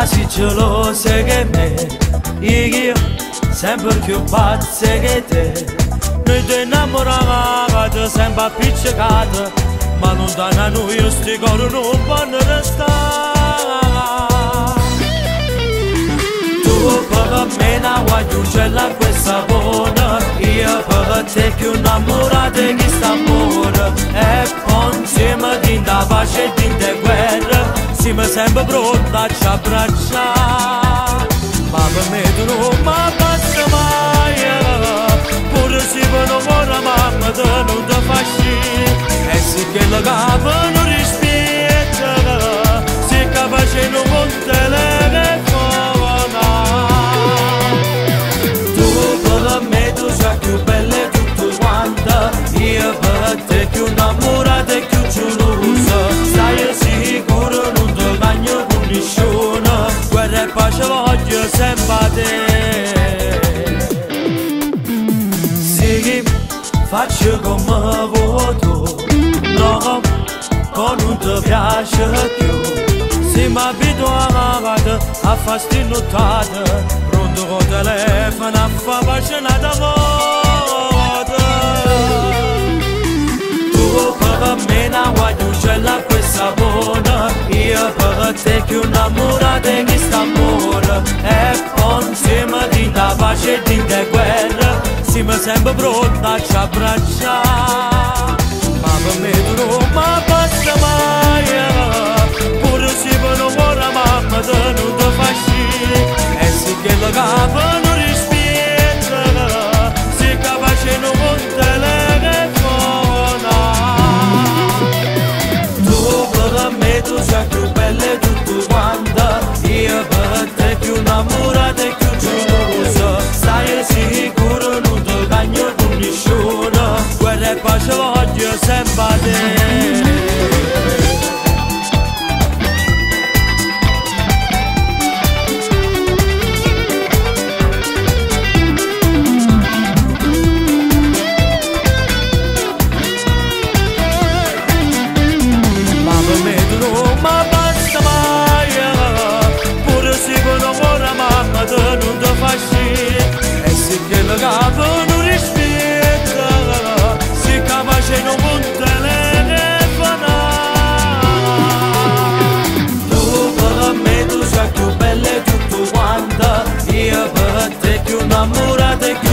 quasi gelose che me, io sempre più pazza che te. Noi ti innamoravamo, sempre appiccicata, ma lontano a noi sti cori non vanno restare. Tu per me non voglio gelare questa buona, io per te che innamorata che sta buona. E poi insieme di pace e di guerra, siamo sempre pronti a ci abbracciare. Ma per me tu non mi basta mai, pure se per non vorrà mamma te non ti fa scì. E se che la capa non rispetta, se capace non con telefona. Tu per me tu sei più bella e tutto quanta, io per te più innamorata e più gelosa. Stai sicuro non ti bagno con nessuno, guerra e pace voglio sempre a te. Sì, faccio come vuoi tu, no, con non ti piace più. Se mi abituata a farti notare, pronto con telefono a fa appassionata volta. Tu per me non voglio gelare questa buona, io per te che innamorata che sta buona. E poi insieme di pace e di guerra, siamo sempre pronti a ci abbracciare. Ma per me tu non mi basta mai, pure se per non vorrà mamma te non ti fa scì. E se che la capa non rispetta, se capace non con telefona. Tu per me tu sei più bella e tutto quanta, io per te più innamorata e più gelosa. Stai sicuro non ti bagno con nessuno, guerra e pace voglio sempre a te. Non rispetta, si capace non con telefona. Tu per me tu sei più bella e tutto quanta, io per te più innamorata e più